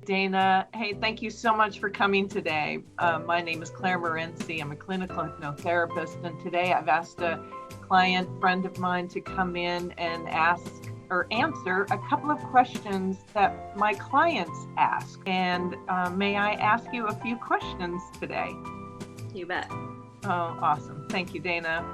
Dana, hey, thank you so much for coming today. My name is Claire Morency. I'm a clinical hypnotherapist, and today I've asked a client friend of mine to come in and answer a couple of questions that my clients ask. And may I ask you a few questions today? You bet. Oh, awesome. Thank you, Dana.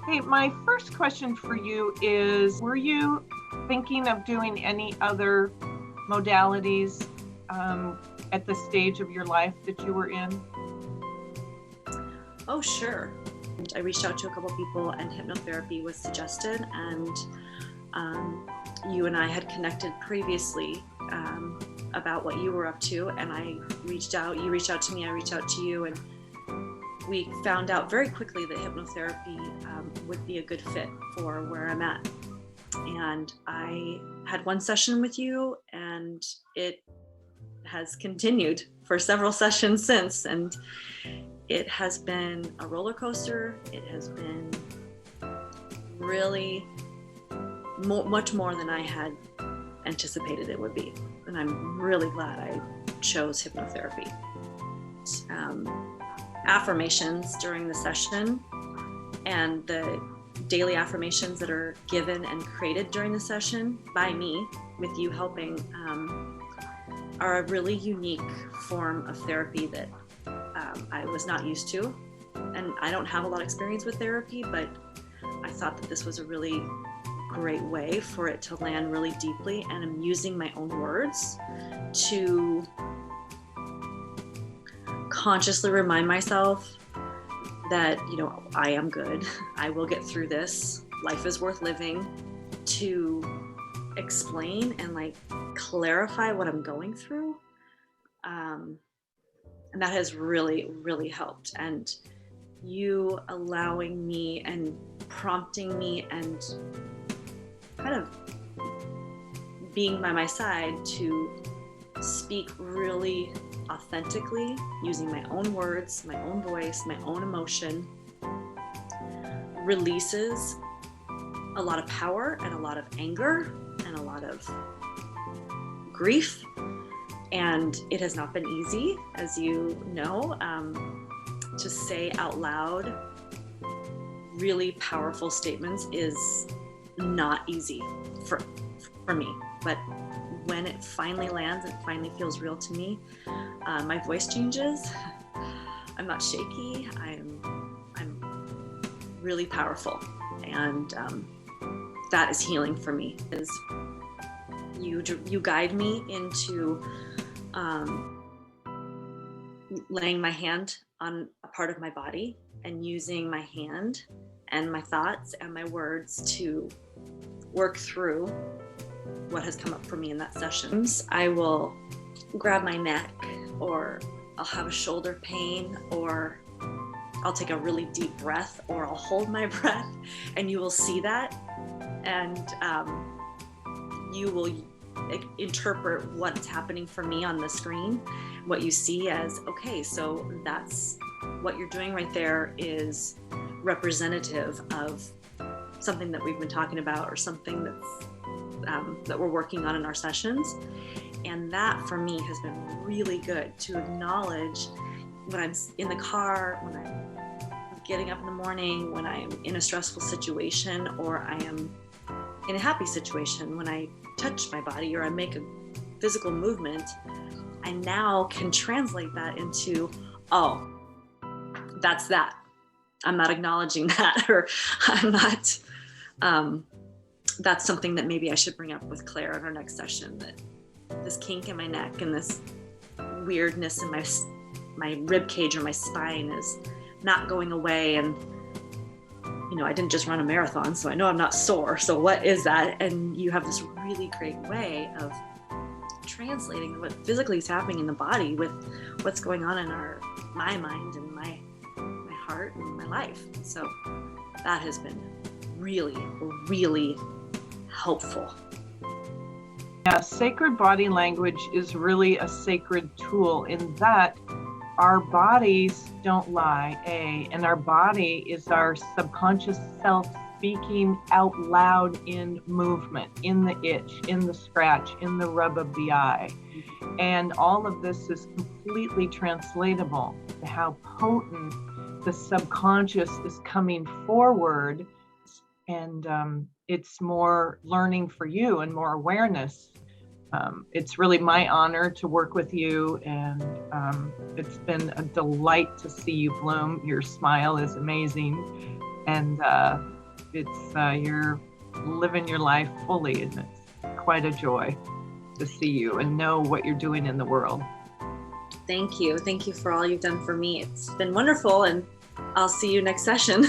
Hey, my first question for you is, were you thinking of doing any other modalities at the stage of your life that you were in? Oh, sure. I reached out to a couple people and hypnotherapy was suggested, and you and I had connected previously about what you were up to, and you reached out to me, I reached out to you, and we found out very quickly that hypnotherapy would be a good fit for where I'm at. And I had one session with you, and it has continued for several sessions since, and it has been a roller coaster. It has been really much more than I had anticipated it would be, and I'm really glad I chose hypnotherapy. Affirmations during the session and the daily affirmations that are given and created during the session by me, with you helping, are a really unique form of therapy that I was not used to. And I don't have a lot of experience with therapy, but I thought that this was a really great way for it to land really deeply. And I'm using my own words to consciously remind myself that, I am good. I will get through this. Life is worth living. To explain and clarify what I'm going through. And that has really, really helped. And you allowing me and prompting me and kind of being by my side to speak really authentically, using my own words, my own voice, my own emotion, releases a lot of power and a lot of anger and a lot of grief. And it has not been easy, as you know, to say out loud really powerful statements is not easy for me. But when it finally lands, it finally feels real to me. My voice changes. I'm not shaky. I'm really powerful, and that is healing for me. Is you guide me into laying my hand on a part of my body and using my hand and my thoughts and my words to work through what has come up for me in that session. I will grab my neck, or I'll have a shoulder pain, or I'll take a really deep breath, or I'll hold my breath, and you will see that, and you will interpret what's happening for me on the screen. What you see as, okay, so that's what you're doing right there is representative of something that we've been talking about, or something that's that we're working on in our sessions. And that for me has been really good to acknowledge when I'm in the car, when I'm getting up in the morning, when I'm in a stressful situation, or I am in a happy situation, when I touch my body or I make a physical movement, I now can translate that into, oh, that's that. I'm not acknowledging that, or I'm not, that's something that maybe I should bring up with Claire in our next session, that this kink in my neck and this weirdness in my rib cage or my spine is not going away. And, I didn't just run a marathon, so I know I'm not sore. So what is that? And you have this really great way of translating what physically is happening in the body with what's going on in my mind and my heart and my life. So that has been really, really helpful. Yeah, sacred body language is really a sacred tool in that our bodies don't lie, and our body is our subconscious self speaking out loud in movement, in the itch, in the scratch, in the rub of the eye. And all of this is completely translatable to how potent the subconscious is coming forward. And it's more learning for you and more awareness. It's really my honor to work with you, and it's been a delight to see you bloom. Your smile is amazing, and you're living your life fully, and it's quite a joy to see you and know what you're doing in the world. Thank you. Thank you for all you've done for me. It's been wonderful, and I'll see you next session.